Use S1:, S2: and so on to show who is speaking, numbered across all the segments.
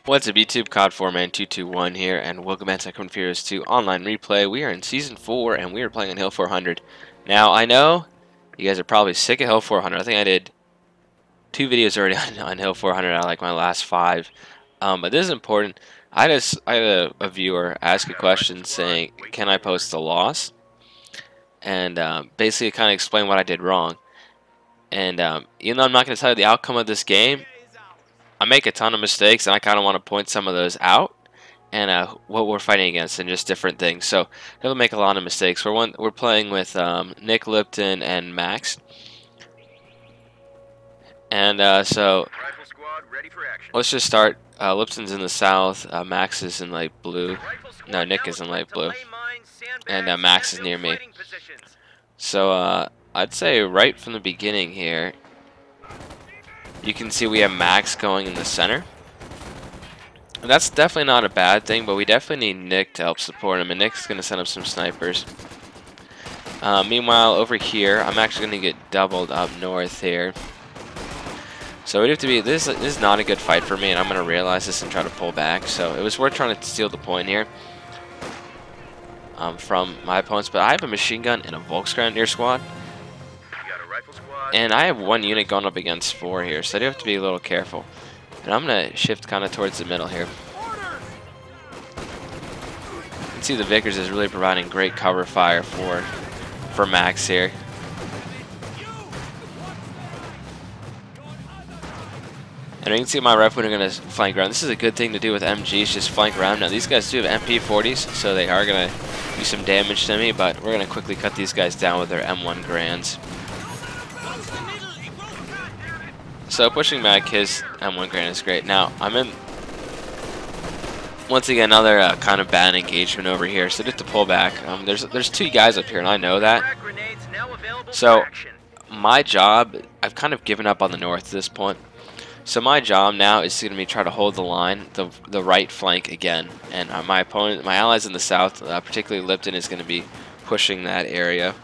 S1: What's up YouTube, COD4Man221 here, and welcome back to Infantry to Online Replay. We are in Season 4, and we are playing on Hill 400. Now, I know you guys are probably sick of Hill 400. I think I did 2 videos already on Hill 400 out of like my last 5. But this is important. I had a viewer ask a question saying, can I post a loss? And basically kind of explain what I did wrong. And even though I'm not going to tell you the outcome of this game, I make a ton of mistakes, and I kind of want to point some of those out and what we're fighting against and just different things. So he'll make a lot of mistakes. We're playing with Nick, Lipton, and Max. And so let's just start. Lipton's in the south. Max is in light blue. No, Nick is in light blue. And Max is near me. So I'd say right from the beginning here, you can see we have Max going in the center. And that's definitely not a bad thing, but we definitely need Nick to help support him, and Nick's going to send up some snipers. Meanwhile, over here, I'm actually going to get doubled up north here. So we have to be. This is not a good fight for me, and I'm going to realize this and try to pull back. So it was worth trying to steal the point here from my opponents, but I have a machine gun and a Volkswagen near squad. And I have 1 unit going up against 4 here, so I do have to be a little careful. And I'm going to shift kind of towards the middle here. You can see the Vickers is really providing great cover fire for Max here. And you can see my riflemen are going to flank around. This is a good thing to do with MGs, just flank around. Now these guys do have MP40s, so they are going to do some damage to me, but we're going to quickly cut these guys down with their M1 Grands. So pushing back his M1 Grand is great. Now I'm in once again another kind of bad engagement over here. So just to pull back, there's 2 guys up here, and I know that. So my job, I've kind of given up on the north at this point. So my job now is going to be try to hold the line, the right flank again. And my opponent, my allies in the south, particularly Lipton, is going to be pushing that area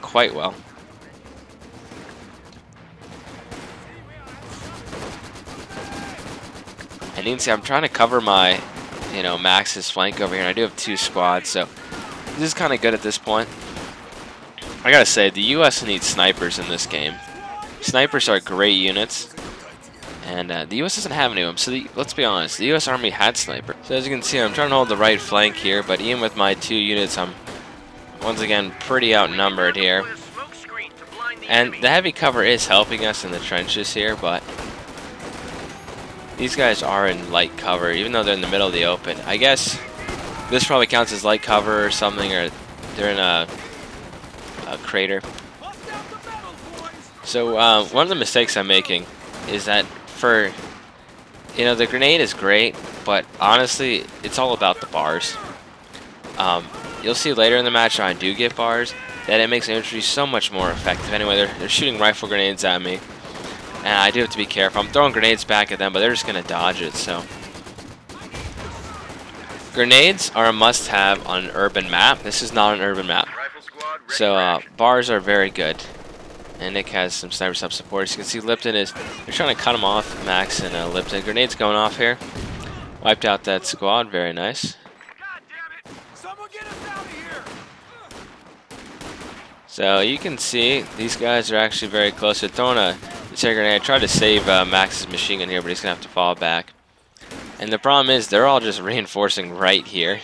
S1: quite well. And you can see I'm trying to cover my, Max's flank over here, and I do have 2 squads, so this is kind of good at this point. I gotta say, the U.S. needs snipers in this game. Snipers are great units, and the U.S. doesn't have any of them, so let's be honest, the U.S. Army had snipers. So as you can see, I'm trying to hold the right flank here, but even with my 2 units, I'm once again pretty outnumbered here. And the heavy cover is helping us in the trenches here, but these guys are in light cover, even though they're in the middle of the open. I guess this probably counts as light cover or something, or they're in a crater. So one of the mistakes I'm making is that the grenade is great, but honestly, it's all about the bars. You'll see later in the match when I do get bars that it makes infantry so much more effective. Anyway, they're shooting rifle grenades at me. And I do have to be careful. I'm throwing grenades back at them, but they're just going to dodge it, so. Grenades are a must-have on an urban map. This is not an urban map. So, bars are very good. And Nick has some sniper sub-support. As you can see, Lipton they're trying to cut him off, Max and Lipton. Grenades going off here. Wiped out that squad. Very nice. So, you can see, these guys are actually very close. They're throwing a grenade. I tried to save Max's machine gun here, but he's going to have to fall back. And the problem is, they're all just reinforcing right here.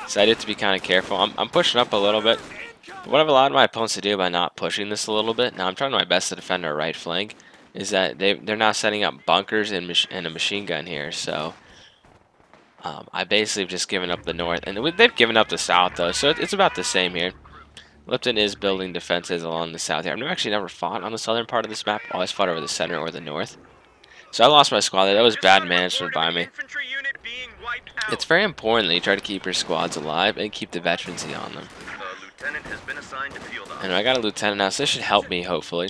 S1: So I have to be kind of careful. I'm pushing up a little bit. But what I've allowed my opponents to do by not pushing this a little bit, now I'm trying my best to defend our right flank, is that they're now setting up bunkers and a machine gun here. So I basically have just given up the north. And they've given up the south, though, so it's about the same here. Lipton is building defenses along the south here. I've actually never fought on the southern part of this map. I always fought over the center or the north. So I lost my squad there. That was bad management by me. It's very important that you try to keep your squads alive and keep the veterancy on them. And I got a lieutenant now, so this should help me, hopefully.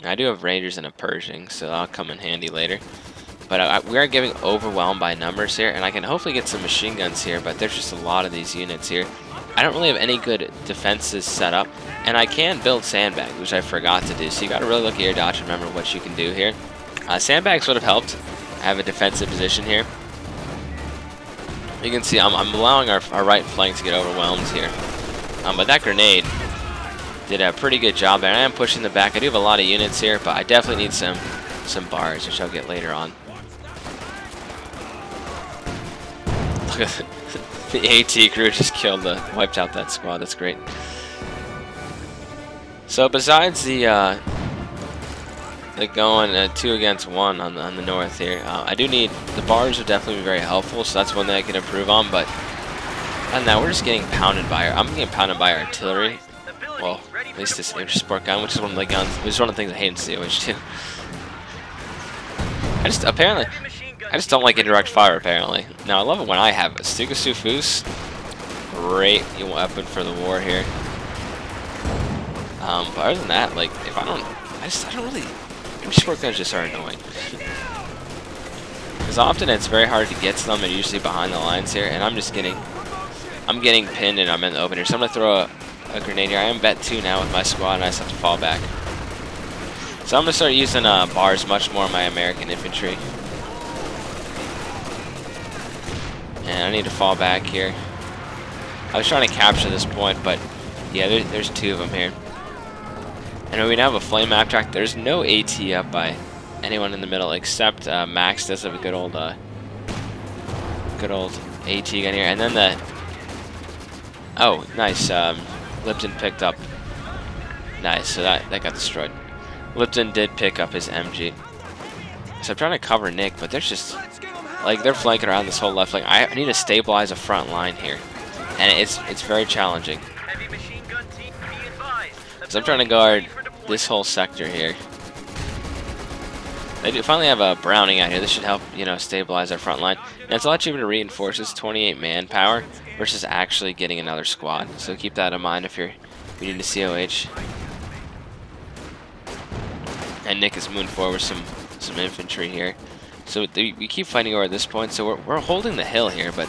S1: I do have rangers and a Pershing, so that'll come in handy later. But we are getting overwhelmed by numbers here, and I can hopefully get some machine guns here, but there's just a lot of these units here. I don't really have any good defenses set up, and I can build sandbags, which I forgot to do. So you got to really look at your dots and remember what you can do here. Sandbags would have helped. I have a defensive position here. You can see I'm allowing our right flank to get overwhelmed here. But that grenade did a pretty good job there. I am pushing the back. I do have a lot of units here, but I definitely need some bars, which I'll get later on. Look at the AT crew just wiped out that squad. That's great. So besides the going 2 against 1 on the north here, I do need the bars would definitely be very helpful. So that's one thing I can improve on. But other than that, we're just getting pounded by I'm getting pounded by artillery. Well, at least this infantry support gun, which is one of the guns, which is one of the things I hate in COH too. I just don't like indirect fire, apparently. Now, I love it when I have it. Sufus, great weapon for the war here. But other than that, like, if I don't really, support guns just are annoying. Because often it's very hard to get to them, they're usually behind the lines here, and I'm getting pinned and I'm in the open here. So I'm going to throw a grenade here. I am bet 2 now with my squad, and I just have to fall back. So I'm going to start using bars much more in my American infantry. And I need to fall back here. I was trying to capture this point, but yeah, there's 2 of them here. And we now have a flame map track. There's no AT up by anyone in the middle except Max does have a good old AT gun here. And then oh, nice. Lipton picked up. Nice, so that got destroyed. Lipton did pick up his MG. So I'm trying to cover Nick, but there's just, like, they're flanking around this whole left flank. I need to stabilize a front line here, and it's very challenging. So I'm trying to guard this whole sector here. They do finally have a Browning out here. This should help, stabilize our front line. And it's a lot cheaper to reinforce. It's 28 manpower versus actually getting another squad. So keep that in mind if you're needing to COH. And Nick is moving forward with some infantry here. So we keep fighting over at this point. So we're holding the hill here, but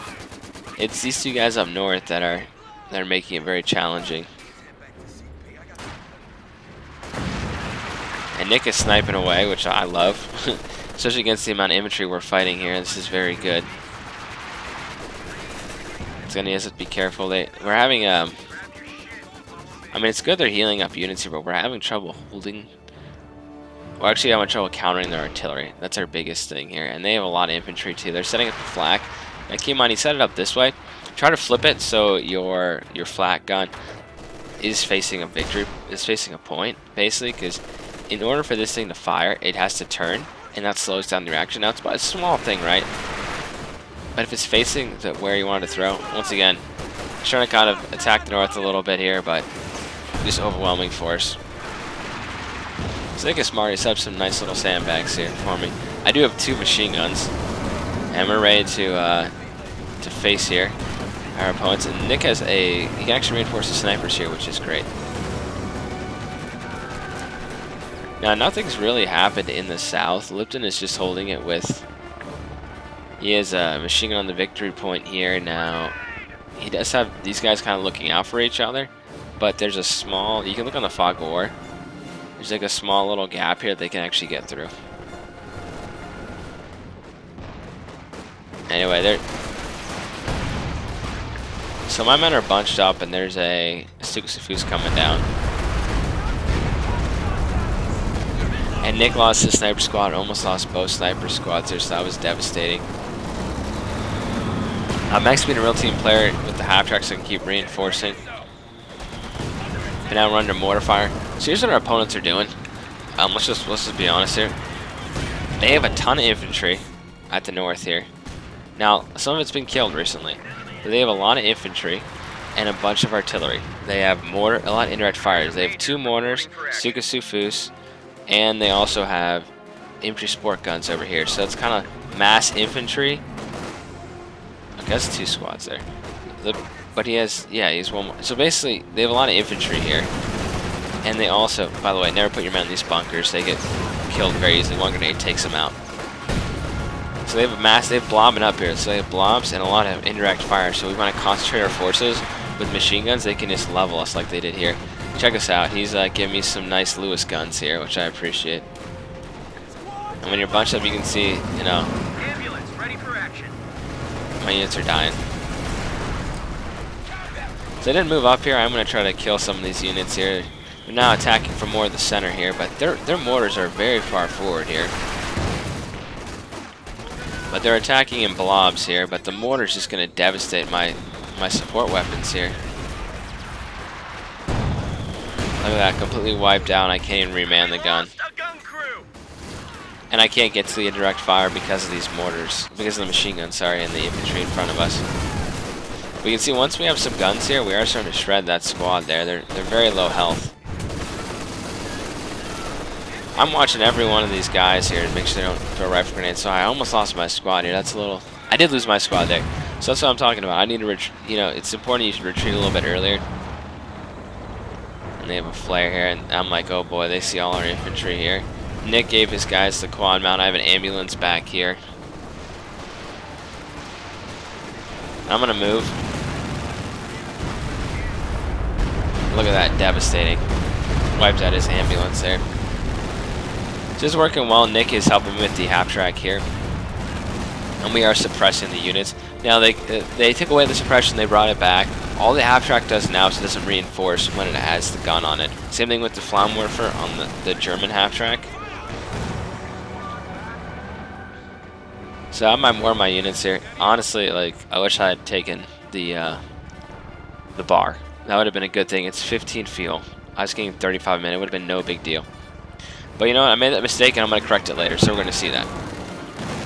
S1: it's these 2 guys up north that are making it very challenging. And Nick is sniping away, which I love, especially against the amount of infantry we're fighting here. This is very good. It's gonna have to be careful. We're having I mean, it's good they're healing up units here, but we're having trouble holding. We're actually having trouble countering their artillery. That's our biggest thing here, and they have a lot of infantry too. They're setting up the flak. Now keep in mind, you set it up this way. Try to flip it so your flak gun is facing a point, basically, because in order for this thing to fire, it has to turn, and that slows down the reaction. Now, it's a small thing, right? But if it's facing where you want to throw, once again, trying to kind of attack the north a little bit here, but just overwhelming force. So I think it's smart. He's up some nice little sandbags here for me. I do have 2 machine guns, and we're ready to face here our opponents. And Nick has he can actually reinforce the snipers here, which is great. Now, nothing's really happened in the south. Lipton is just holding it with... He has a machine gun on the victory point here. Now, he does have these guys kind of looking out for each other. But there's a small... You can look on the fog of war. There's like a small little gap here that they can actually get through. Anyway, so my men are bunched up, and there's a Sufus coming down. And Nick lost his sniper squad, almost lost both sniper squads here, so that was devastating. Max being a real team player with the half tracks, so I can keep reinforcing. And now we're under mortar fire. So here's what our opponents are doing. Let's just be honest here. They have a ton of infantry at the north here. Now, some of it's been killed recently, but they have a lot of infantry and a bunch of artillery. They have a lot of indirect fires. They have 2 mortars, Sufus, and they also have infantry support guns over here. So it's kind of mass infantry. Okay, that's 2 squads there. But he's 1 more. So basically, they have a lot of infantry here. And they also, by the way, never put your men in these bunkers. They get killed very easily. 1 grenade takes them out. So they have blobbing up here. So they have blobs and a lot of indirect fire. So we want to concentrate our forces with machine guns. They can just level us like they did here. Check us out. He's giving me some nice Lewis guns here, which I appreciate. And when you're bunched up, you can see, My units are dying. So I didn't move up here. I'm going to try to kill some of these units here. They're now attacking from more of the center here, but their mortars are very far forward here. But they're attacking in blobs here, but the mortar's just going to devastate my support weapons here. Look at that, completely wiped out. I can't even reman the gun. And I can't get to the indirect fire because of these mortars. Because of the machine guns, sorry, and the infantry in front of us. We can see once we have some guns here, we are starting to shred that squad there. They're very low health. I'm watching every one of these guys here to make sure they don't throw rifle grenades. So I almost lost my squad here. That's a little... I did lose my squad there. So that's what I'm talking about. I need to, you know, it's important you should retreat a little bit earlier. And they have a flare here, and I'm like, oh boy, they see all our infantry here. Nick gave his guys the quad mount. I have an ambulance back here. I'm gonna move. Look at that, devastating. Wiped out his ambulance there. Just working well. Nick is helping with the half track here. And we are suppressing the units. Now they took away the suppression, they brought it back. All the half track does now is it doesn't reinforce when it has the gun on it. Same thing with the Flammwerfer on the German half track. So I have more of my units here. Honestly, like, I wish I had taken the bar. That would have been a good thing. It's 15 fuel. I was getting 35 minutes. It would have been no big deal. But you know what? I made that mistake, and I'm going to correct it later. So we're going to see that.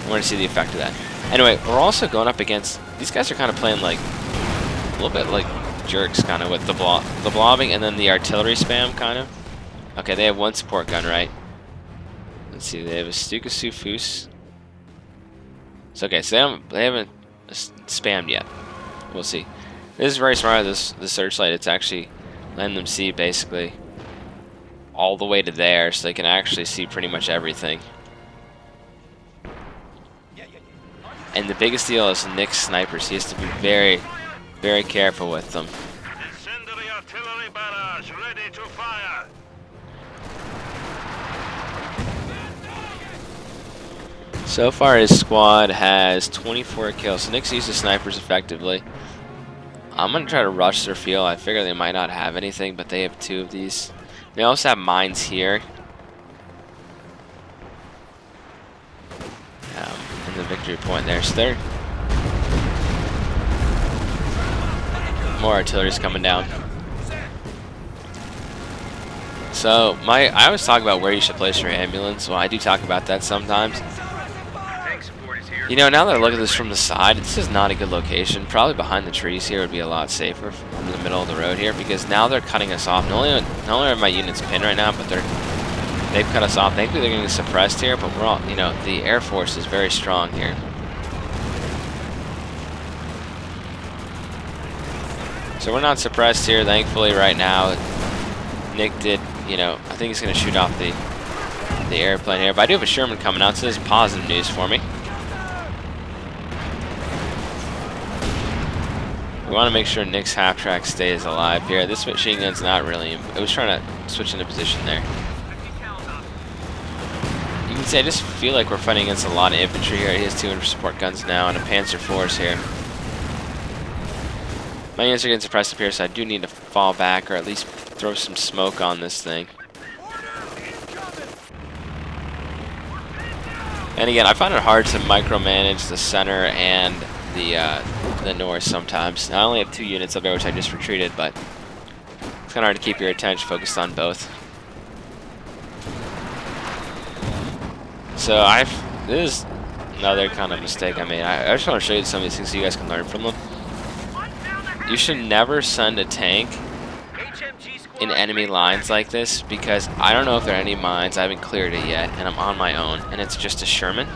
S1: We're going to see the effect of that. Anyway, we're also going up against... These guys are kind of playing like... a little bit like jerks, kind of, with the blobbing and then the artillery spam, kind of. Okay, they have one support gun, right? Let's see. They have a Stuka Sufus. So, okay, so they haven't spammed yet. We'll see. This is very smart, the searchlight. It's actually letting them see basically all the way to there, so they can actually see pretty much everything. And the biggest deal is Nick's snipers. He has to be very, very careful with them.
S2: Incendiary artillery barrage ready to fire.
S1: So far, his squad has 24 kills. So Nick's used his snipers effectively. I'm going to try to rush their field. I figure they might not have anything, but they have 2 of these. They also have mines here. In the victory point there. So they're... more artillery's coming down. So, I always talk about where you should place your ambulance. Well, I do talk about that sometimes. You know, now that I look at this from the side, this is not a good location. Probably behind the trees here would be a lot safer in the middle of the road here, because now they're cutting us off. Not only are my units pinned right now, but they've cut us off. Thankfully, they're getting suppressed here, but we're all, you know, the Air Force is very strong here. So we're not suppressed here, thankfully, right now. Nick did, you know, I think he's going to shoot off the airplane here, but I do have a Sherman coming out, so this is positive news for me. We want to make sure Nick's half track stays alive here. This machine gun's not really... It was trying to switch into position there. You can see I just feel like we're fighting against a lot of infantry here. He has 200 support guns now and a Panzer force here. My units are getting suppressed up here, so I do need to fall back or at least throw some smoke on this thing. And again, I find it hard to micromanage the center and the north sometimes. Now, I only have 2 units up there, which I just retreated, but it's kind of hard to keep your attention focused on both. So this is another kind of mistake I made. I just want to show you some of these things so you guys can learn from them. You should never send a tank in enemy lines like this, because I don't know if there are any mines. I haven't cleared it yet, and I'm on my own, and it's just a Sherman.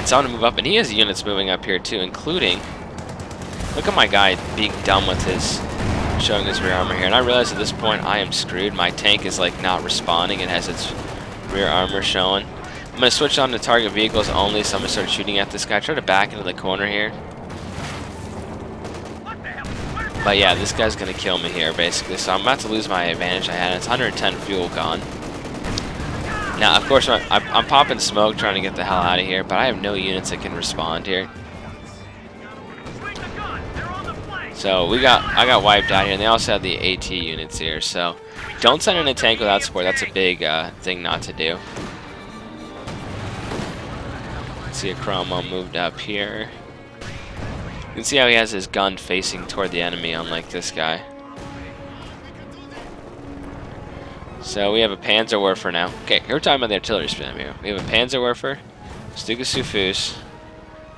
S1: So I'm going to move up, and he has units moving up here too, including, look at my guy being dumb with showing his rear armor here, and I realize at this point I am screwed. My tank is like not responding. It has its rear armor showing. I'm going to switch on to target vehicles only, so I'm going to start shooting at this guy. Try to back into the corner here. But yeah, this guy's going to kill me here, basically. So I'm about to lose my advantage I had. It's 110 fuel gone. Now, of course, I'm popping smoke trying to get the hell out of here, but I have no units that can respond here. So I got wiped out here, and they also have the AT units here. So don't send in a tank without support. That's a big thing not to do. See a Cromwell moved up here. You can see how he has his gun facing toward the enemy, unlike this guy. So we have a Panzerwerfer now. Okay, here we're talking about the artillery spam here. We have a Panzerwerfer, Stuka-Sufus,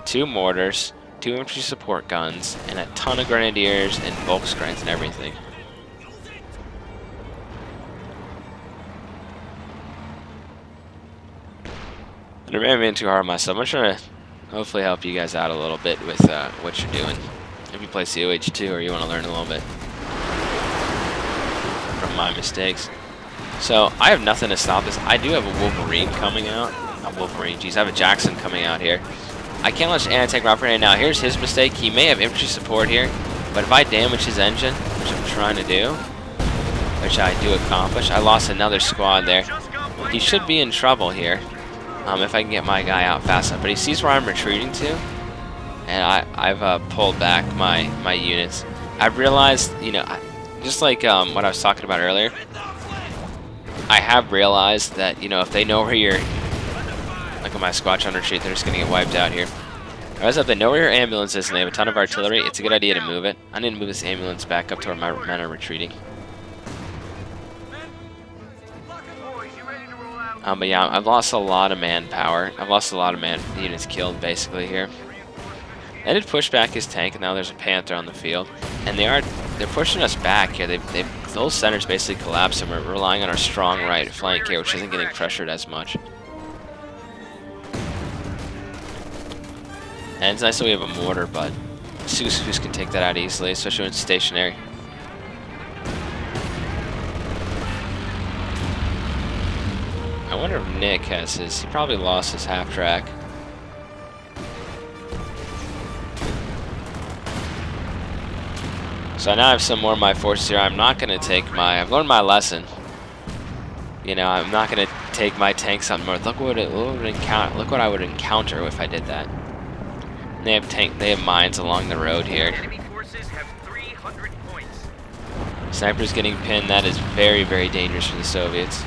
S1: 2 mortars, 2 infantry support guns, and a ton of grenadiers and Volkskriegs and everything. I'm being too hard on myself. I'm trying to hopefully help you guys out a little bit with what you're doing. If you play COH 2 or you want to learn a little bit from my mistakes. So I have nothing to stop this. I do have a Wolverine coming out. Not Wolverine, geez, I have a Jackson coming out here. I can't launch anti-tank rocket grenade now. Here's his mistake. He may have infantry support here, but if I damage his engine, which I'm trying to do, which I do accomplish, I lost another squad there. He should be in trouble here if I can get my guy out fast enough. But he sees where I'm retreating to, and I've pulled back my units. I've realized, you know, just like what I was talking about earlier, I have realized that, you know, if they know where you're, look at my squad trying to retreat, they're just going to get wiped out here. Whereas if they know where your ambulance is and they have a ton of artillery, it's a good idea to move it. I need to move this ambulance back up to where my men are retreating. But yeah, I've lost a lot of manpower. I've lost a lot of units killed basically here. I did push back his tank, and now there's a Panther on the field, and they're pushing us back here. Those centers basically collapsed, and we're relying on our strong right flank here, which isn't getting pressured as much. And it's nice that we have a mortar, but Sus can take that out easily, especially when it's stationary. I wonder if Nick has his. He probably lost his half track. So now I have some more of my forces here. I'm not going to take my... I've learned my lesson. You know, I'm not going to take my tanks up north. Look what I would encounter if I did that. And they have mines along the road here.
S2: Enemy forces have 300 points.
S1: Snipers getting pinned. That is very, very dangerous for the Soviets.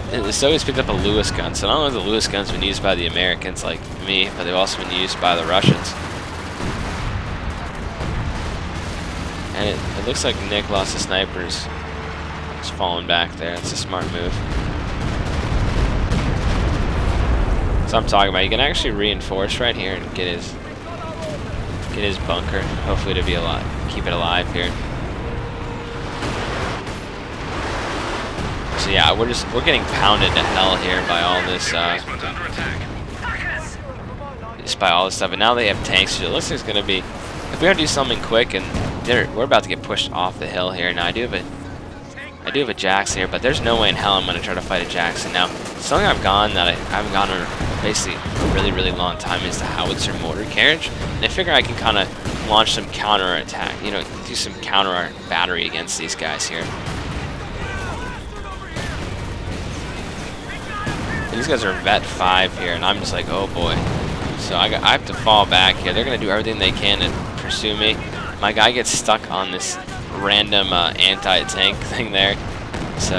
S1: The Soviets picked up a Lewis gun. So not only have the Lewis guns been used by the Americans like me, but they've also been used by the Russians. And it looks like Nick lost the snipers. He's falling back there. That's a smart move. So I'm talking about. You can actually reinforce right here and get his bunker. Hopefully to be alive, keep it alive here. So yeah, we're getting pounded to hell here by all this. Just by all this stuff. And now they have tanks. So it looks like it's gonna be. If we gotta do something quick, and we're about to get pushed off the hill here. Now I do have a Jackson here, but there's no way in hell I'm gonna try to fight a Jackson. Now something I haven't gone on basically a really, really long time is the howitzer mortar carriage, and I figure I can kind of launch some counter attack. You know, do some counter battery against these guys here. These guys are vet 5 here, and I'm just like, oh boy. So I have to fall back here. They're gonna do everything they can to pursue me. My guy gets stuck on this random anti-tank thing there, so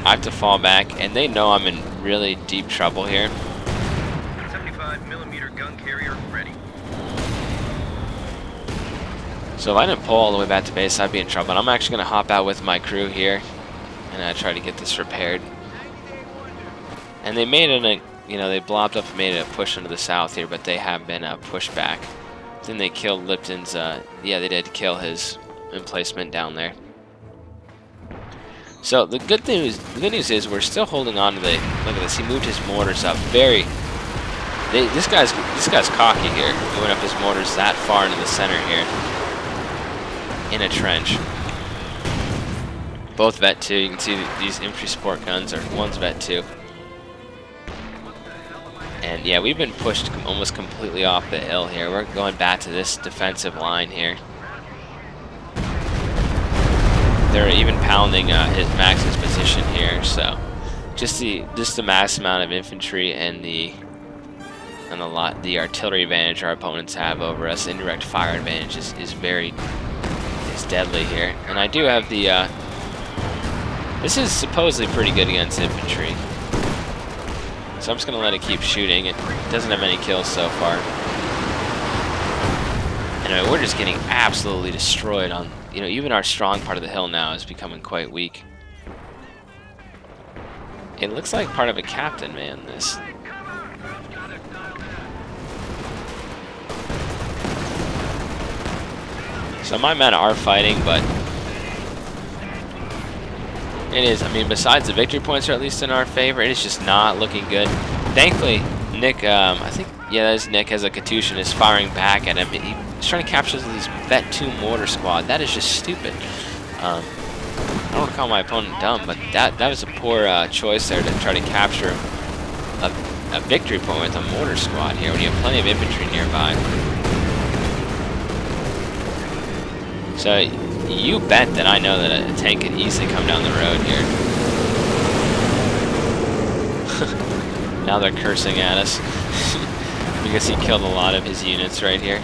S1: I have to fall back, and they know I'm in really deep trouble here.
S2: 75mm gun carrier ready.
S1: So if I didn't pull all the way back to base, I'd be in trouble. And I'm actually going to hop out with my crew here and try to get this repaired. And they made it they blobbed up and made it a push into the south here, but they have been pushed back. Then they killed Lipton's, yeah, they did kill his emplacement down there. So the good news is we're still holding on to the, look at this, he moved his mortars up this guy's cocky here. He went up his mortars that far into the center here in a trench. Both vet 2, you can see these infantry support guns one's vet 2. And yeah, we've been pushed almost completely off the hill here. We're going back to this defensive line here. they're even pounding his Max's position here. So just the mass amount of infantry and the artillery advantage our opponents have over us, indirect fire advantage is deadly here. And I do have the this is supposedly pretty good against infantry, so I'm just gonna let it keep shooting. It doesn't have any kills so far. Anyway, we're just getting absolutely destroyed on, you know, even our strong part of the hill now is becoming quite weak. It looks like part of a captain, man, this. So my men are fighting, but it is, I mean, besides the victory points are at least in our favor, it is just not looking good. Thankfully, Nick, I think, yeah, that's Nick, has a Katyusha and is firing back at him. He's trying to capture this Vet 2 mortar squad. That is just stupid. I don't call my opponent dumb, but that was a poor choice there to try to capture a victory point with a mortar squad here when you have plenty of infantry nearby. So you bet that I know that a tank can easily come down the road here. Now they're cursing at us because he killed a lot of his units right here.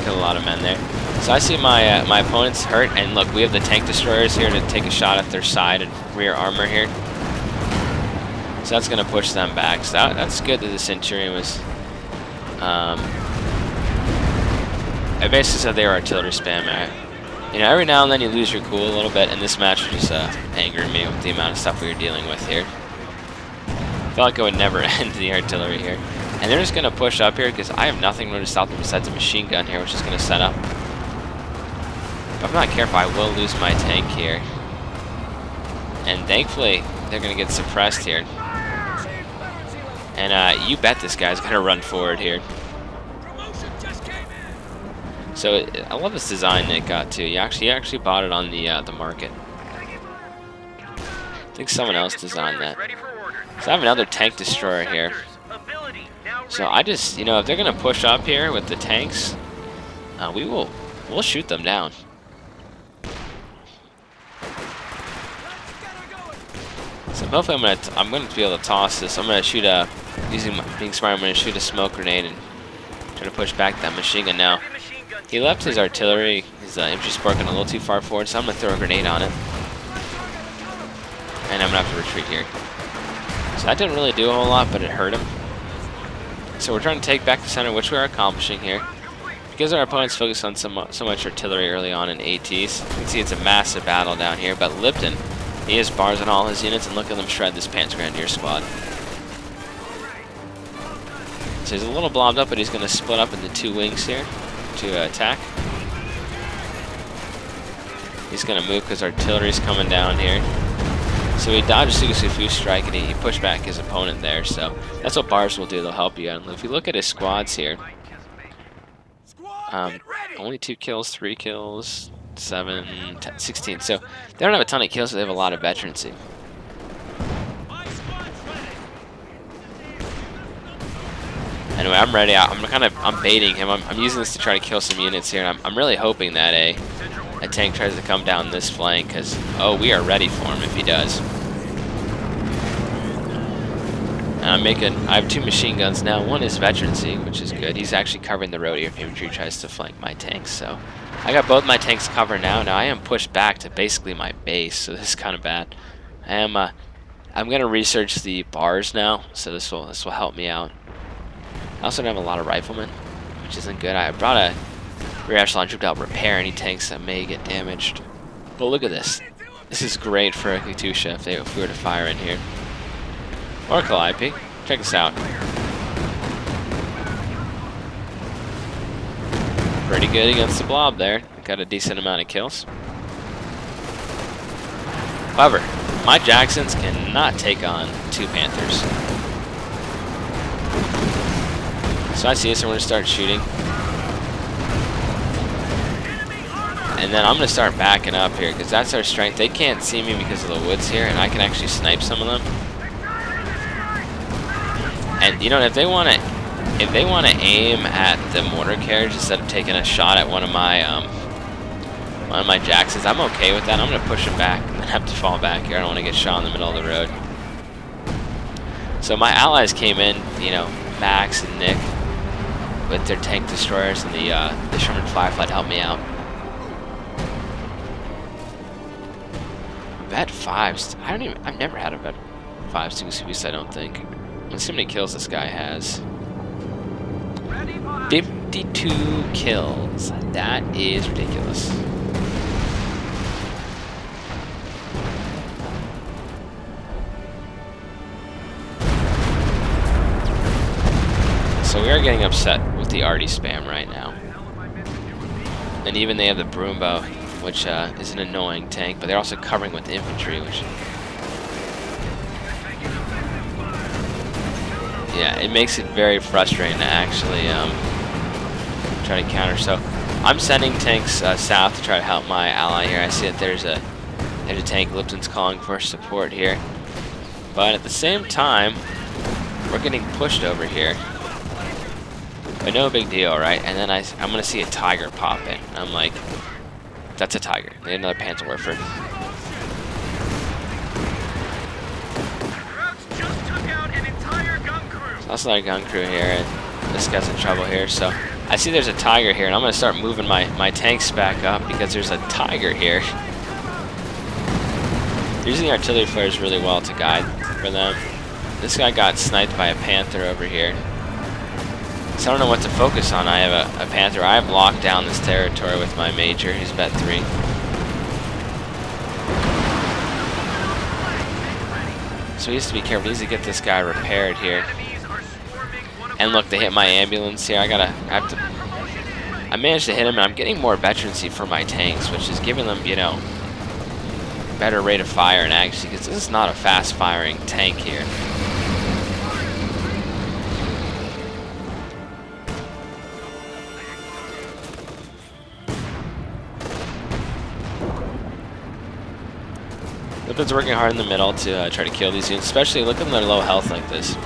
S1: Killed a lot of men there. So I see my my opponent's hurt, and look, we have the tank destroyers here to take a shot at their side and rear armor here. So that's going to push them back. So that's good that the Centurion was... I basically said they were artillery spam. You know, every now and then you lose your cool a little bit, and this match was just angering me with the amount of stuff we were dealing with here. I felt like I would never end the artillery here. And they're just going to push up here because I have nothing really to stop them besides a machine gun here, which is going to set up. If I'm not careful, I will lose my tank here. And thankfully, they're going to get suppressed here. And you bet this guy's going to run forward here. So I love this design Nick got too. He actually bought it on the market. I think someone else designed that. So I have another tank destroyer here. So I just, you know, if they're gonna push up here with the tanks, we'll shoot them down. So hopefully I'm gonna be able to toss this. I'm gonna shoot being smart, I'm gonna shoot a smoke grenade and try to push back that machine gun now. He left his artillery, his infantry support gun a little too far forward, so I'm going to throw a grenade on it. And I'm going to have to retreat here. So that didn't really do a whole lot, but it hurt him. So we're trying to take back the center, which we are accomplishing here. Because our opponents focused on so much artillery early on in ATs, you can see it's a massive battle down here. But Lipton, he has bars on all his units, and look at them shred this Panzer Grenadier squad. So he's a little blobbed up, but he's going to split up into two wings here to attack. He's going to move because artillery's coming down here. So he dodged a Sufu strike and he pushed back his opponent there. So that's what bars will do. They'll help you out. And if you look at his squads here, only 2 kills, 3 kills, 7, 10, 16. So they don't have a ton of kills, but they have a lot of veterancy. Anyway, I'm ready. I'm baiting him. I'm using this to try to kill some units here. And I'm really hoping that a tank tries to come down this flank, because we are ready for him if he does. And I have 2 machine guns now. One is veterancy, which is good. He's actually covering the road here if infantry tries to flank my tanks. So I got both my tanks covered now. Now I am pushed back to basically my base, so this is kind of bad. I'm gonna research the bars now, so this will help me out. I also don't have a lot of riflemen, which isn't good. I brought a rear echelon troop to help repair any tanks that may get damaged. But look at this. This is great for a Katyusha if we were to fire in here. Or Calliope. Check this out. Pretty good against the blob there. Got a decent amount of kills. However, my Jacksons cannot take on 2 Panthers. So I see this, and we're going to start shooting. And then I'm going to start backing up here, because that's our strength. They can't see me because of the woods here, and I can actually snipe some of them. And, you know, if they want to aim at the mortar carriage instead of taking a shot at one of my one of my Jacksons. I'm okay with that. I'm going to push him back and then have to fall back here. I don't want to get shot in the middle of the road. So my allies came in, you know, Max and Nick with their tank destroyers, and the Sherman Firefly helped me out. Vet 5s. I've never had a Vet 5 single series, I don't think. Let's see how many kills this guy has. 52 kills. That is ridiculous. So we are getting upset with the arty spam right now. And even they have the Broombow, which is an annoying tank, but they're also covering with infantry, which... yeah, it makes it very frustrating to actually try to counter. So I'm sending tanks south to try to help my ally here. I see that there's a tank Lipton's calling for support here. But at the same time, we're getting pushed over here. But no big deal, right? And then I'm going to see a Tiger pop in. And I'm like, that's a Tiger. They had another Panzerwerfer. So that's another gun crew here, and this guy's in trouble here. So I see there's a Tiger here, and I'm going to start moving my tanks back up because there's a Tiger here. Using artillery flares really well to guide for them. This guy got sniped by a Panther over here. So I don't know what to focus on. I have a Panther. I have locked down this territory with my Major. He's bet 3. So he needs to be careful. He needs to get this guy repaired here. And look, they hit my ambulance here. I managed to hit him, and I'm getting more veterancy for my tanks, which is giving them, you know, better rate of fire and accuracy, because this is not a fast-firing tank here. Lipton's working hard in the middle to try to kill these units, especially look at their low health like this.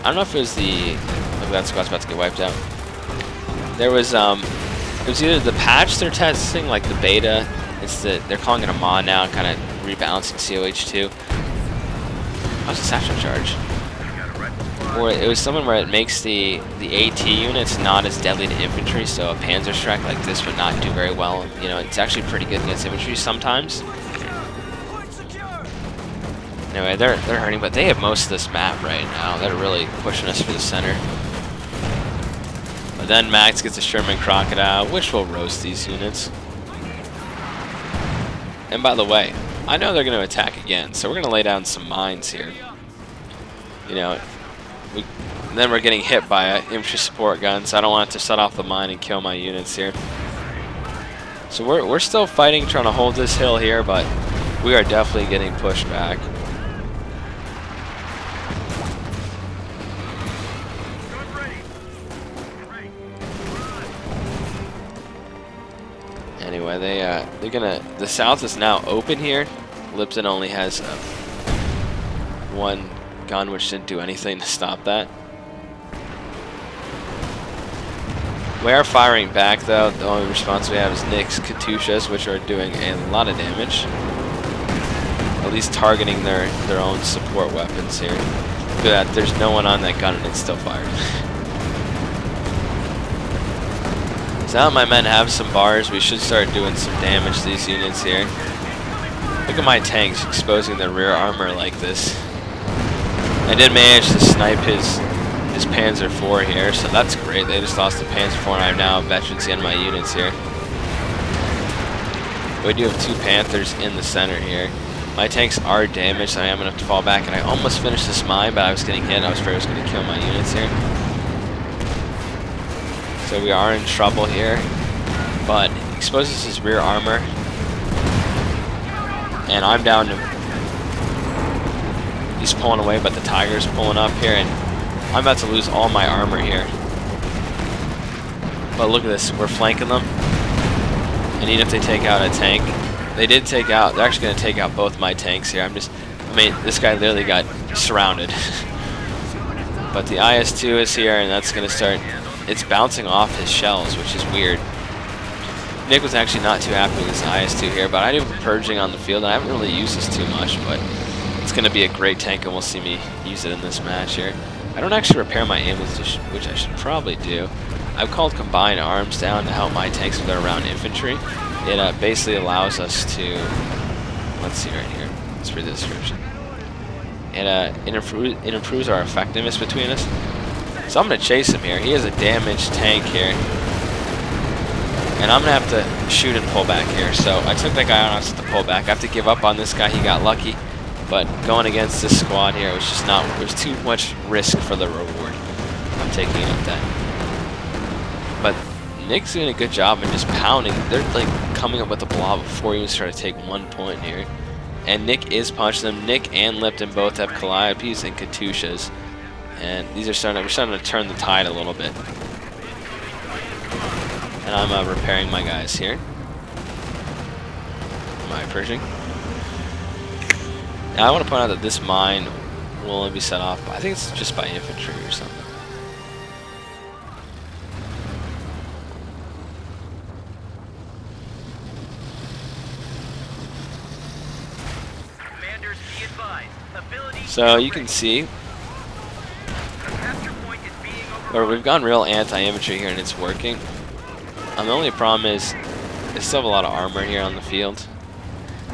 S1: I don't know if it was the... look, that squad's about to get wiped out. There was, it was either the patch they're testing, like the beta, they're calling it a mod now, kind of rebalancing COH2. How's the satchel charge? Or it was something where it makes the AT units not as deadly to infantry, so a Panzer strike like this would not do very well. You know, it's actually pretty good against infantry sometimes. Anyway, they're hurting, but they have most of this map right now. They're really pushing us for the center. But then Max gets a Sherman Crocodile, which will roast these units. And by the way, I know they're going to attack again, so we're going to lay down some mines here. You know, then we're getting hit by an infantry support gun, so I don't want it to set off the mine and kill my units here. So we're still fighting, trying to hold this hill here, but we are definitely getting pushed back. Anyway, they're gonna. The south is now open here. Lipton only has one gun, which didn't do anything to stop that. We are firing back, though. The only response we have is Nick's Katyushas, which are doing a lot of damage. At least targeting their own support weapons here. Look at that. There's no one on that gun, and it's still firing. So now that my men have some bars, we should start doing some damage to these units here. Look at my tanks exposing their rear armor like this. I did manage to snipe his Panzer IV here, so that's great. They just lost the Panzer IV, and I have now veterancy on my units here. We do have 2 Panthers in the center here. My tanks are damaged, so I am going to have to fall back, and I almost finished this mine, but I was getting hit. I was afraid I was going to kill my units here. So we are in trouble here, but he exposes his rear armor, and I'm down to... he's pulling away, but the Tiger's pulling up here, and I'm about to lose all my armor here. But look at this, we're flanking them, and even if they take out a tank, they did take out, they're actually going to take out both my tanks here. I mean, this guy literally got surrounded. But the IS-2 is here, and that's going to start it's bouncing off his shells, which is weird. Nick was actually not too happy with his IS-2 here, but I do purging on the field, and I haven't really used this too much, but it's going to be a great tank, and we'll see me use it in this match here. I don't actually repair my ammunition, which I should probably do. I've called combined arms down to help my tanks with their round infantry. It basically allows us to, let's see right here, let's read the description. It improves our effectiveness between us. So I'm going to chase him here. He has a damaged tank here. And I'm going to have to shoot and pull back here. So I took that guy on, I have to pull back. I have to give up on this guy. He got lucky. But going against this squad here was just not, it was too much risk for the reward. I'm taking it at that. But Nick's doing a good job in just pounding. They're like coming up with a blob before you even start to take 1 point here. And Nick is punching them. Nick and Lipton both have Calliopes and Katyushas. And these are we're starting to turn the tide a little bit. And I'm repairing my guys here. My Pershing. Now I want to point out that this mine will only be set off by, I think it's just by infantry or something. So you can see where we've gone real anti-infantry here and it's working. The only problem is they still have a lot of armor here on the field.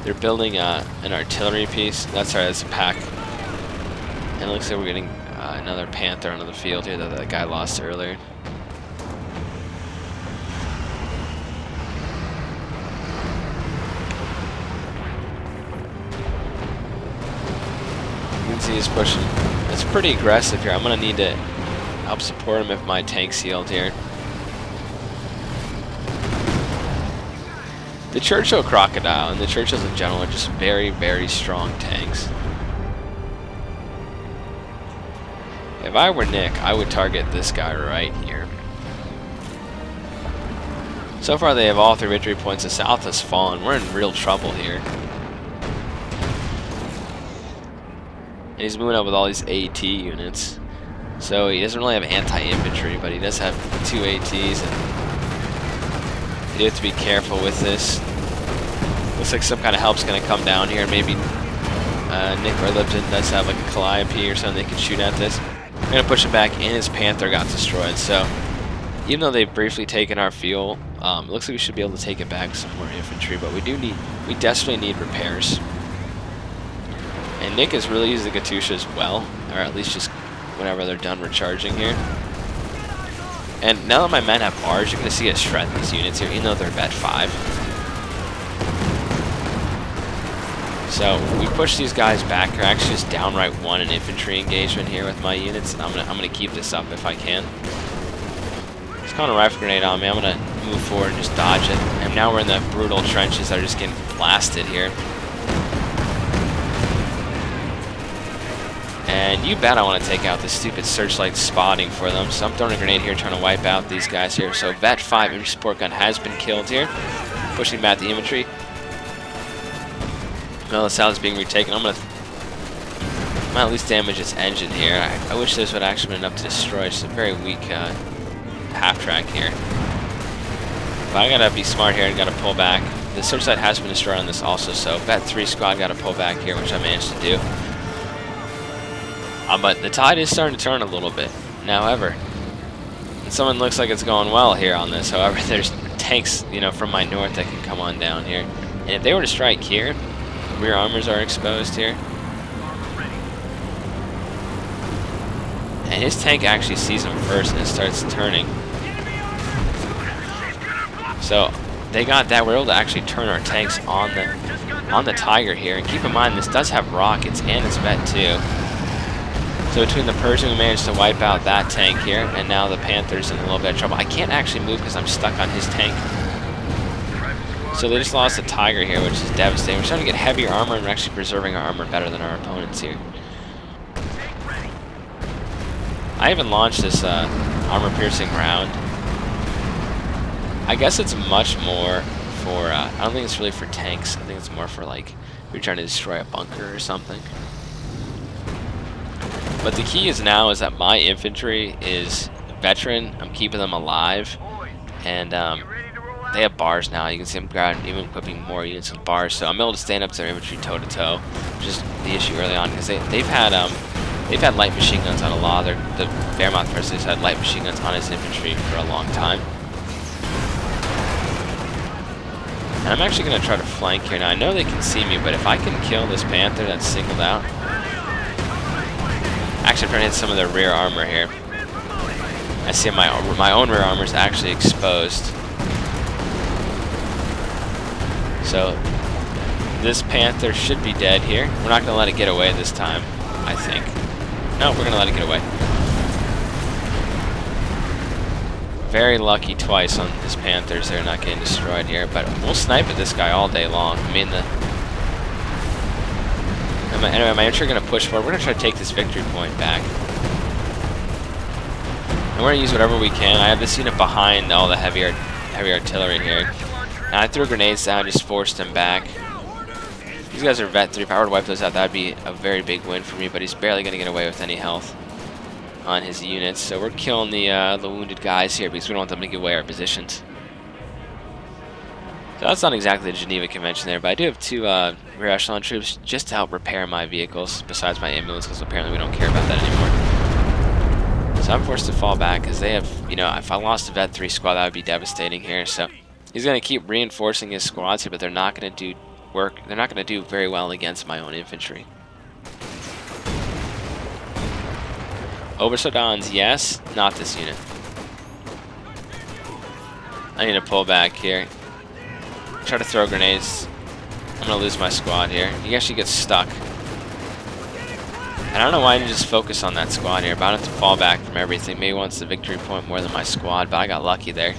S1: They're building an artillery piece. That's right, that's a pack. And it looks like we're getting another Panther onto the field here that guy lost earlier. You can see he's pushing. It's pretty aggressive here. I'm going to need to help support him if my tank's healed here. The Churchill Crocodile and the Churchills in general are just very, very strong tanks. If I were Nick, I would target this guy right here. So far they have all 3 victory points. The South has fallen. We're in real trouble here. And he's moving up with all these AT units. So he doesn't really have anti-infantry, but he does have 2 ATs. And you have to be careful with this. Looks like some kind of help's going to come down here. Maybe Nick or Lipton does have like a Calliope or something they can shoot at this. I'm going to push it back, and his Panther got destroyed. So even though they've briefly taken our fuel, it looks like we should be able to take it back with some more infantry. But we desperately need repairs. And Nick has really used the Katyusha as well, or at least just whenever they're done recharging here. And now that my men have bars, you're going to see it shred these units here, even though they're vet 5. So we push these guys back. They're actually just downright won an infantry engagement here with my units, and I'm gonna keep this up if I can. It's calling a rifle grenade on me. I'm gonna move forward and just dodge it. And now we're in the brutal trenches that are just getting blasted here. And you bet I want to take out this stupid searchlight spotting for them. So I'm throwing a grenade here trying to wipe out these guys here. So Vet 5 infantry support gun has been killed here. Pushing back the infantry. Well, the South is being retaken. I'm gonna at least damage its engine here. I wish this would actually been enough to destroy. It's a very weak half track here. But I gotta be smart here and gotta pull back. The searchlight has been destroyed on this also, so Vet 3 squad gotta pull back here, which I managed to do. But the tide is starting to turn a little bit. Now, however, someone looks like it's going well here on this. However, there's tanks, you know, from my north that can come on down here. And if they were to strike here, the rear armors are exposed here. And his tank actually sees him first and it starts turning. So they got that. We're able to actually turn our tanks on the Tiger here. And keep in mind, this does have rockets and it's Vet 2. So between the Pershing, we managed to wipe out that tank here, and now the Panther's in a little bit of trouble. I can't actually move because I'm stuck on his tank. So they just lost the Tiger here, which is devastating. We're starting to get heavier armor, and we're actually preserving our armor better than our opponents here. I even launched this armor-piercing round. I guess it's much more for, I don't think it's really for tanks. I think it's more for, like, if you're trying to destroy a bunker or something. But the key is now is that my infantry is veteran. I'm keeping them alive, and they have bars now. You can see them grabbing, even equipping more units with bars. So I'm able to stand up to their infantry toe to toe, which is the issue early on because they've had light machine guns on a lot. The Wehrmacht first has had light machine guns on his infantry for a long time. And I'm actually going to try to flank here. Now I know they can see me, but if I can kill this Panther that's singled out. Actually, I'm trying to hit some of their rear armor here. I see my own rear armor is actually exposed. So this Panther should be dead here. We're not going to let it get away this time, I think. No, we're going to let it get away. Very lucky twice on his Panthers. They're not getting destroyed here, but we'll snipe at this guy all day long. I mean, anyway, my infantry are going to push forward. We're going to try to take this victory point back. And we're going to use whatever we can. I have this unit behind all the heavy artillery here. And I threw grenades down, just forced them back. These guys are Vet 3. If I were to wipe those out, that would be a very big win for me, but he's barely going to get away with any health on his units. So we're killing the wounded guys here because we don't want them to give away our positions. So that's not exactly the Geneva Convention there, but I do have 2 rear echelon troops just to help repair my vehicles, besides my ambulance, because apparently we don't care about that anymore. So I'm forced to fall back because they have, you know, if I lost a Vet 3 squad, that would be devastating here. So he's going to keep reinforcing his squads here, but they're not going to do work. They're not going to do very well against my own infantry. Obersodans, yes, not this unit. I need to pull back here. Try to throw grenades. I'm going to lose my squad here. He actually gets stuck. And I don't know why I didn't just focus on that squad here, but I don't have to fall back from everything. Maybe wants the victory point more than my squad, but I got lucky there.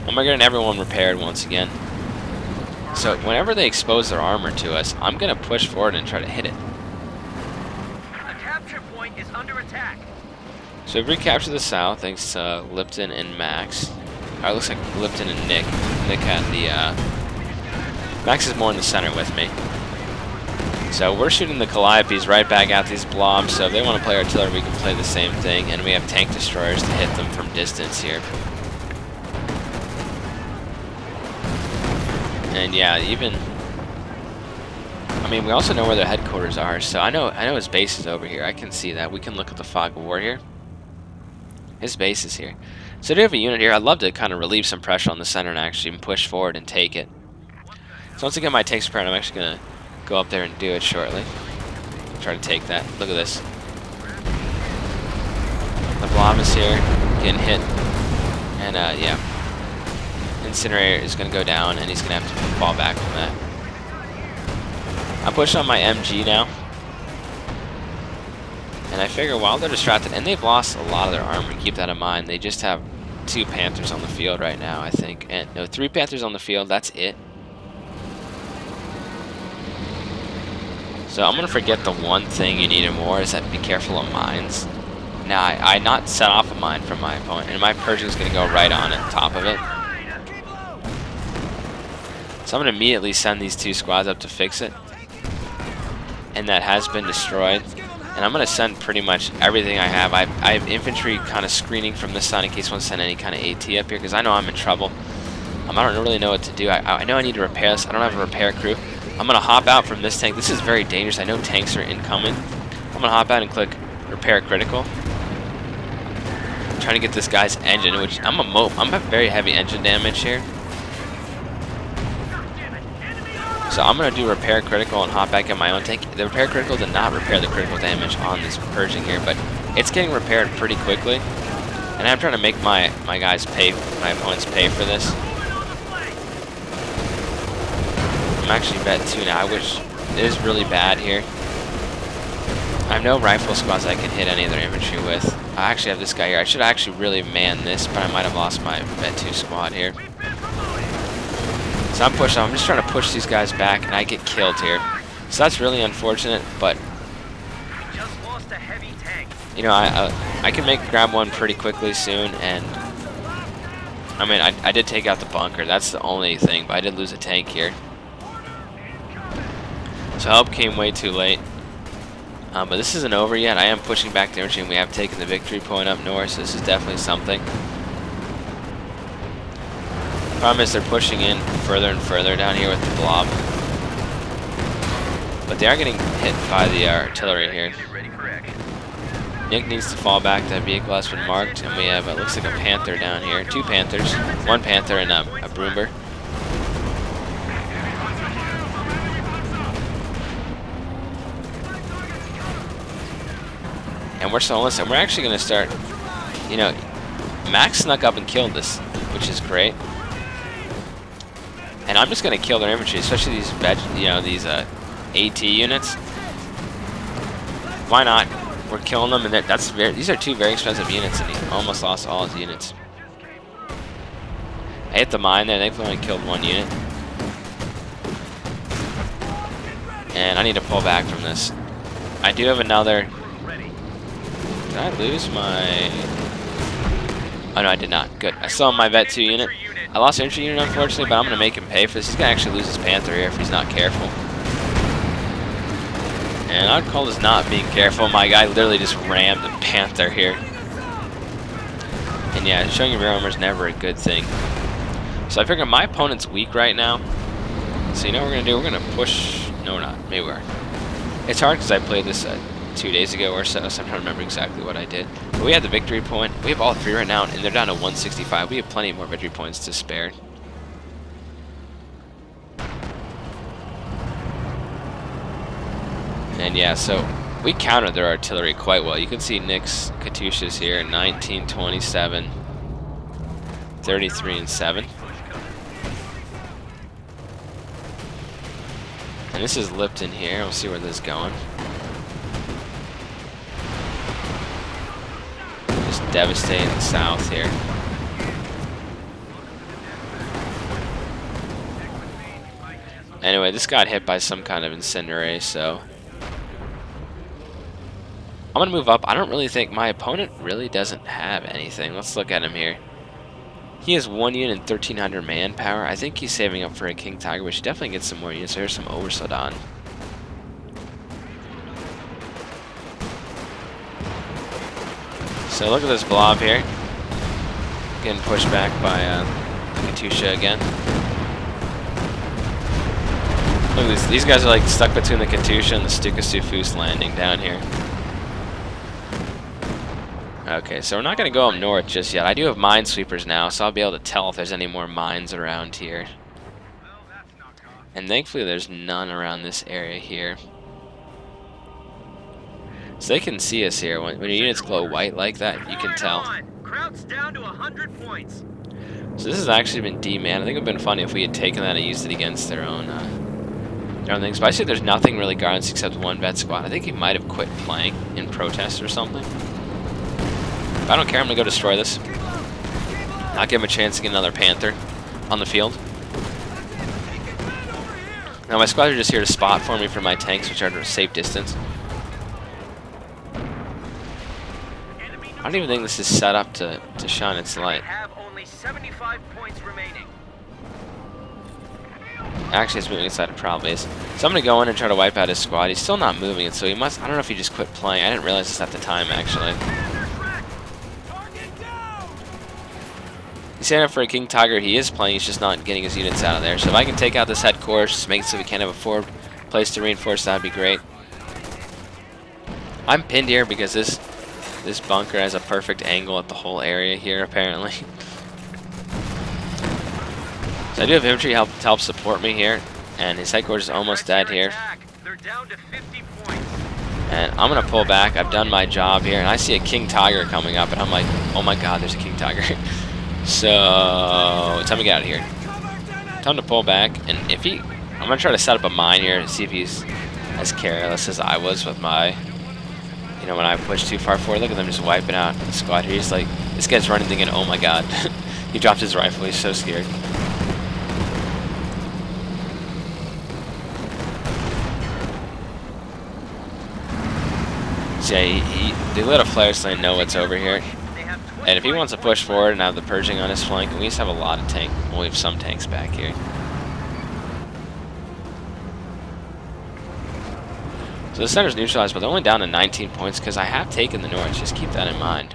S1: I'm getting everyone repaired once again. So whenever they expose their armor to us, I'm going to push forward and try to hit it.
S3: The capture point is under attack.
S1: So we've recaptured the south thanks to Lipton and Max. It looks like Lipton and Nick. Nick had the Max is more in the center with me. So we're shooting the Calliopes right back at these blobs. So if they want to play artillery, we can play the same thing. And we have tank destroyers to hit them from distance here. And yeah, even, I mean, we also know where their headquarters are. So I know his base is over here. I can see that. We can look at the fog of war here. His base is here. So I do have a unit here. I'd love to kind of relieve some pressure on the center and actually push forward and take it. So once I get my tanks prepared, I'm actually going to go up there and do it shortly. Try to take that. Look at this. The blob is here, getting hit. And yeah. Incinerator is going to go down, and he's going to have to fall back from that. I'm pushing on my MG now. And I figure while they're distracted, and they've lost a lot of their armor, keep that in mind. They just have 2 Panthers on the field right now, I think. And no, 3 Panthers on the field, that's it. So I'm going to forget the one thing you need more is that be careful of mines. Now, I not set off a mine from my opponent, and my Pershing is going to go right on it, top of it. So I'm going to immediately send these 2 squads up to fix it. And that has been destroyed. And I'm going to send pretty much everything I have. I have infantry kind of screening from this side in case I want to send any kind of AT up here, because I know I'm in trouble. I don't really know what to do. I know I need to repair this. I don't have a repair crew. I'm going to hop out from this tank. This is very dangerous. I know tanks are incoming. I'm going to hop out and click repair critical. I'm trying to get this guy's engine, which I'm a very heavy engine damage here. So I'm going to do repair critical and hop back in my own tank. The repair critical did not repair the critical damage on this Pershing here, but it's getting repaired pretty quickly. And I'm trying to make my guys pay, my opponents pay for this. I'm actually Vet 2 now, which is really bad here. I have no rifle squads I can hit any of their infantry with. I actually have this guy here. I should actually really man this, but I might have lost my Vet 2 squad here. So I'm pushing. I'm just trying to push these guys back, and I get killed here. So that's really unfortunate, but you know, I can grab one pretty quickly soon, and I mean, I did take out the bunker. That's the only thing, but I did lose a tank here. So help came way too late. But this isn't over yet. I am pushing back the infantry, and we have taken the victory point up north, so this is definitely something. Problem is they're pushing in further and further down here with the blob. But they are getting hit by the artillery here. Nick needs to fall back. That vehicle has been marked, and we have, it looks like a Panther down here. 2 Panthers. 1 Panther and a Broomber. And we're actually going to start, you know, Max snuck up and killed this, which is great. And I'm just going to kill their infantry, especially these these AT units. Why not? We're killing them, and these are 2 very expensive units, and he almost lost all his units. I hit the mine there, thankfully only killed 1 unit. And I need to pull back from this. I do have another... Did I lose my... Oh no, I did not. Good. I still have my Vet 2 unit. I lost an infantry unit, unfortunately, but I'm going to make him pay for this. He's going to actually lose his Panther here if he's not careful. And I'd call this not being careful. My guy literally just rammed the Panther here. And yeah, showing your rear armor is never a good thing. So I figure my opponent's weak right now. So you know what we're going to do? We're going to push... No, we're not. Maybe we are. It's hard because I played this 2 days ago or so I'm trying to remember exactly what I did. But we had the victory point. We have all 3 right now, and they're down to 165. We have plenty more victory points to spare. And yeah, so we countered their artillery quite well. You can see Nick's Katyushas here, 19, 27, 33, and 7. And this is Lipton here. We'll see where this is going. Just devastating the south here. Anyway, this got hit by some kind of incendiary, so... I'm going to move up. I don't really think my opponent really doesn't have anything. Let's look at him here. He has 1 unit and 1,300 manpower. I think he's saving up for a King Tiger, which definitely gets some more units. There's some Oversodan. So look at this blob here. Getting pushed back by Katyusha again. Look at these guys are like stuck between the Katyusha and the Stuka-Sufus landing down here. Okay, so we're not going to go up north just yet. I do have minesweepers now, so I'll be able to tell if there's any more mines around here. And thankfully there's none around this area here. So they can see us here. When your units glow white like that, you can tell.
S3: Crowd's down to 100 points.
S1: So this has actually been D-man. I think it would have been funny if we had taken that and used it against their own things. But I see there's nothing really guards except 1 vet squad. I think he might have quit playing in protest or something. But I don't care. I'm going to go destroy this. Not give him a chance to get another Panther on the field. Now my squads are just here to spot for me for my tanks, which are at a safe distance. I don't even think this is set up to shine its light.
S3: Have only 75 points remaining.
S1: Actually, it's moving inside. It probably is. So I'm going to go in and try to wipe out his squad. He's still not moving it, so he must... I don't know if he just quit playing. I didn't realize this at the time, actually. He's setting up for a King Tiger. He is playing. He's just not getting his units out of there. So if I can take out this headquarters, make it so we can have a forward place to reinforce, that would be great. I'm pinned here because this bunker has a perfect angle at the whole area here, apparently. So I do have infantry to help support me here, and his headquarters is almost dead here.
S3: They're down to 50 points.
S1: And I'm gonna pull back. I've done my job here, and I see a King Tiger coming up, and I'm like, oh my god, there's a King Tiger. So time to get out of here. Time to pull back, and I'm gonna try to set up a mine here to see if he's as careless as I was with my, when I pushed too far forward. Look at them just wiping out the squad here. He's like, this guy's running thinking, oh my god. He dropped his rifle. He's so scared. So yeah, they let a flare so they know what's over here. And if he wants to push forward and have the purging on his flank, we just have a lot of tanks. Well, we have some tanks back here. So the center's neutralized, but they're only down to 19 points because I have taken the north. Just keep that in mind.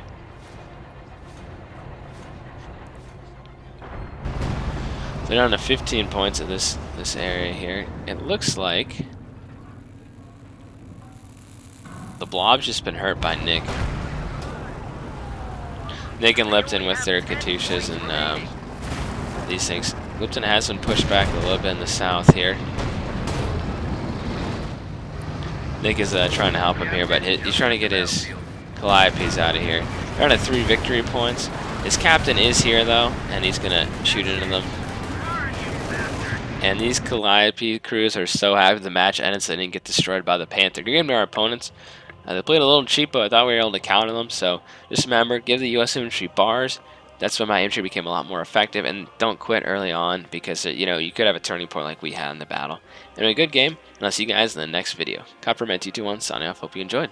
S1: They're down to 15 points in this area here. It looks like the Blob's just been hurt by Nick. Nick and Lipton with their Katyushas and these things. Lipton has been pushed back a little bit in the south here. Nick is trying to help him here, but he's trying to get his Calliopes out of here. They're at 3 victory points. His captain is here, though, and he's going to shoot into them. And these Calliope crews are so happy with the match ended so they didn't get destroyed by the Panther. Good game to our opponents. They played a little cheap, but I thought we were able to counter them. So just remember, give the U.S. infantry bars. That's when my infantry became a lot more effective. And don't quit early on because, you could have a turning point like we had in the battle. Anyway, good game, and I'll see you guys in the next video. Copperman 221 signing off. Hope you enjoyed.